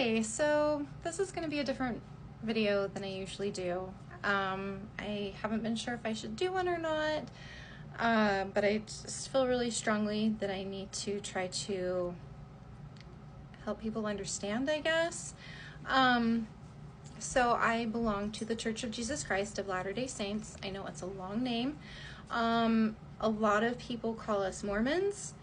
Okay, so this is going to be a different video than I usually do. I haven't been sure if I should do one or not, but I just feel really strongly that I need to try to help people understand, I guess. So I belong to the Church of Jesus Christ of Latter-day Saints. I know it's a long name. A lot of people call us Mormons.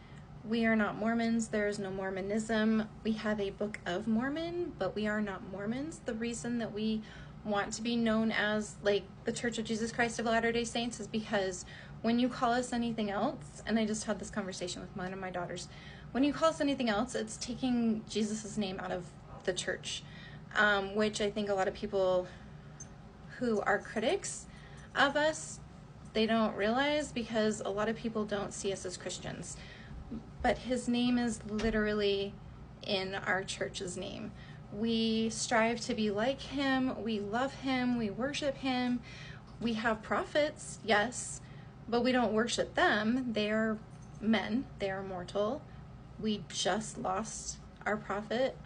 We are not Mormons. There is no Mormonism. We have a Book of Mormon, but we are not Mormons. The reason that we want to be known as like the Church of Jesus Christ of Latter-day Saints is because when you call us anything else, and I just had this conversation with one of my daughters, when you call us anything else, it's taking Jesus's name out of the church, which I think a lot of people who are critics of us, they don't realize, because a lot of people don't see us as Christians. But his name is literally in our church's name. We strive to be like him. We love him. We worship him. We have prophets, yes, but we don't worship them. They are men. They are mortal. We just lost our prophet.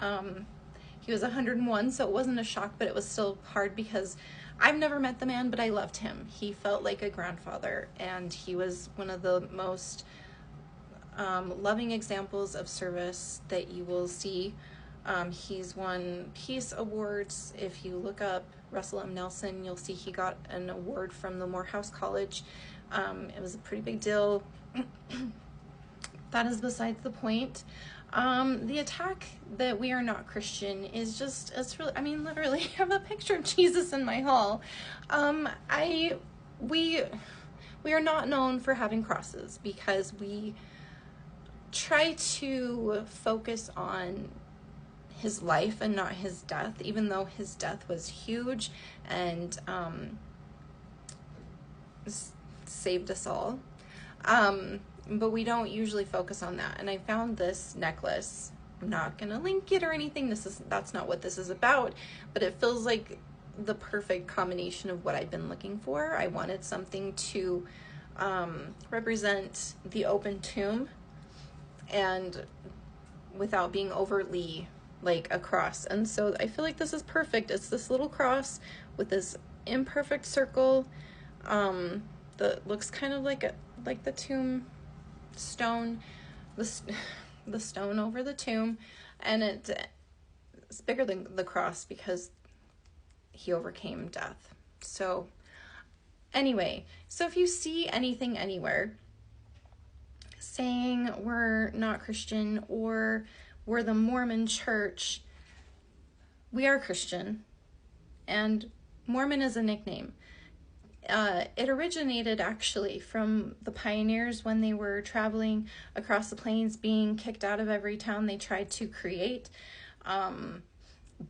He was 101, so it wasn't a shock, but it was still hard because I've never met the man, but I loved him. He felt like a grandfather, and he was one of the most loving examples of service that you will see. He's won Peace Awards. If you look up Russell M. Nelson, you'll see he got an award from the Morehouse College. It was a pretty big deal. That is besides the point. The attack that we are not Christian is just, it's really, I mean, literally, I have a picture of Jesus in my hall. We are not known for having crosses because we try to focus on his life and not his death, even though his death was huge and saved us all. But we don't usually focus on that. And I found this necklace. I'm not gonna link it or anything. That's not what this is about, but it feels like the perfect combination of what I've been looking for. I wanted something to represent the open tomb, and without being overtly like a cross. And so I feel like this is perfect. It's this little cross with this imperfect circle that looks kind of like the tomb stone, the stone over the tomb, and it's bigger than the cross because he overcame death. So anyway, so if you see anything anywhere saying we're not Christian or we're the Mormon church, we are Christian, and Mormon is a nickname. It originated actually from the pioneers when they were traveling across the plains, being kicked out of every town they tried to create,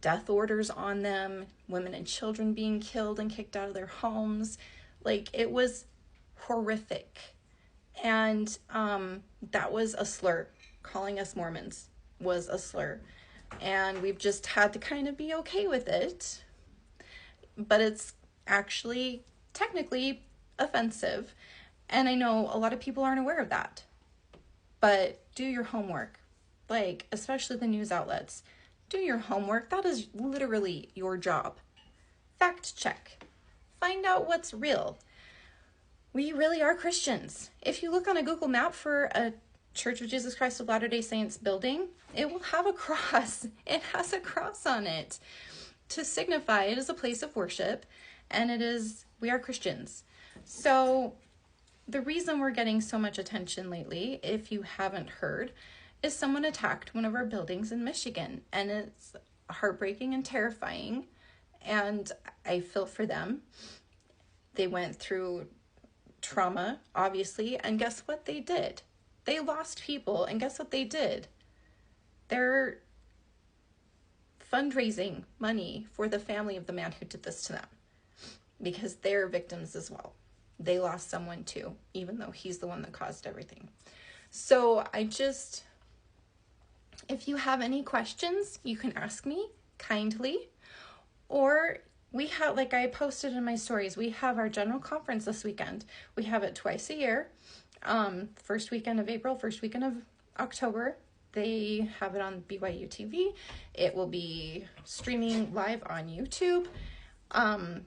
death orders on them, women and children being killed and kicked out of their homes. Like, it was horrific. And that was a slur. Calling us Mormons was a slur. And we've just had to kind of be okay with it. But it's actually technically offensive. And I know a lot of people aren't aware of that. But do your homework. Like, especially the news outlets. Do your homework. That is literally your job. Fact check. Find out what's real. We really are Christians. If you look on a Google map for a Church of Jesus Christ of Latter-day Saints building, it will have a cross. It has a cross on it to signify it is a place of worship, and we are Christians. So the reason we're getting so much attention lately, if you haven't heard, is someone attacked one of our buildings in Michigan, and it's heartbreaking and terrifying, and I feel for them. They went through trauma, obviously, and guess what they did? They lost people, and guess what they did? They're fundraising money for the family of the man who did this to them, because they're victims as well. They lost someone too, even though he's the one that caused everything. So if you have any questions, you can ask me kindly, or we have, like I posted in my stories, we have our general conference this weekend. We have it twice a year, first weekend of April, first weekend of October. They have it on BYU TV. It will be streaming live on YouTube.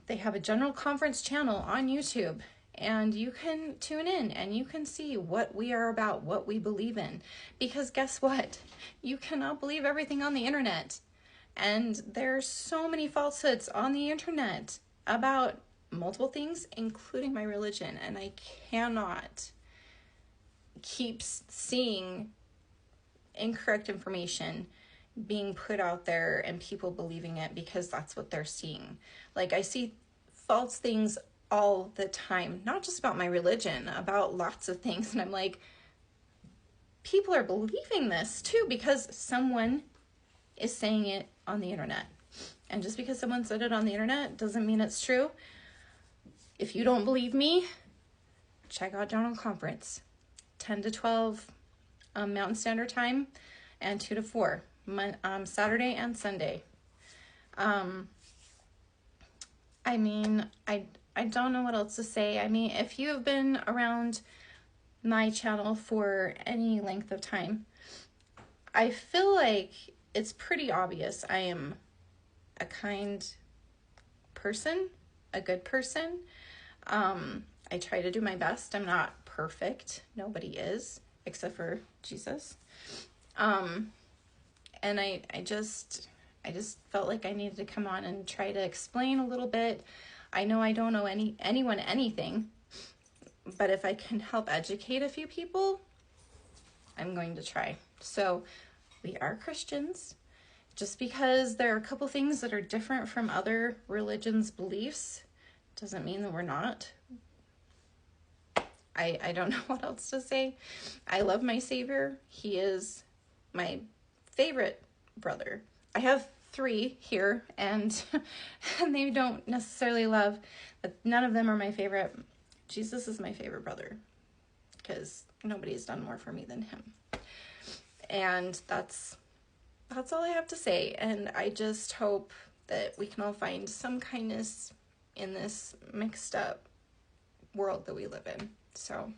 They have a general conference channel on YouTube, and you can tune in and you can see what we are about, what we believe in. Because guess what? You cannot believe everything on the internet. And there's so many falsehoods on the internet about multiple things, including my religion. And I cannot keep seeing incorrect information being put out there and people believing it because that's what they're seeing. Like, I see false things all the time, not just about my religion, about lots of things. And I'm like, people are believing this too because someone is saying it on the internet. And just because someone said it on the internet doesn't mean it's true. If you don't believe me, check out General Conference, 10 to 12 Mountain Standard Time and 2 to 4, Saturday and Sunday. I mean, I don't know what else to say. I mean, if you have been around my channel for any length of time, I feel like it's pretty obvious I am a kind person, a good person. I try to do my best. I'm not perfect. Nobody is, except for Jesus. And I just felt like I needed to come on and try to explain a little bit. I know I don't know anyone anything, but if I can help educate a few people, I'm going to try. So we are Christians. Just because there are a couple things that are different from other religions' beliefs doesn't mean that we're not. I don't know what else to say. I love my Savior. He is my favorite brother. I have 3 here, and they don't necessarily love, but none of them are my favorite. Jesus is my favorite brother because nobody's done more for me than him. And that's all I have to say. And I just hope that we can all find some kindness in this mixed up world that we live in. So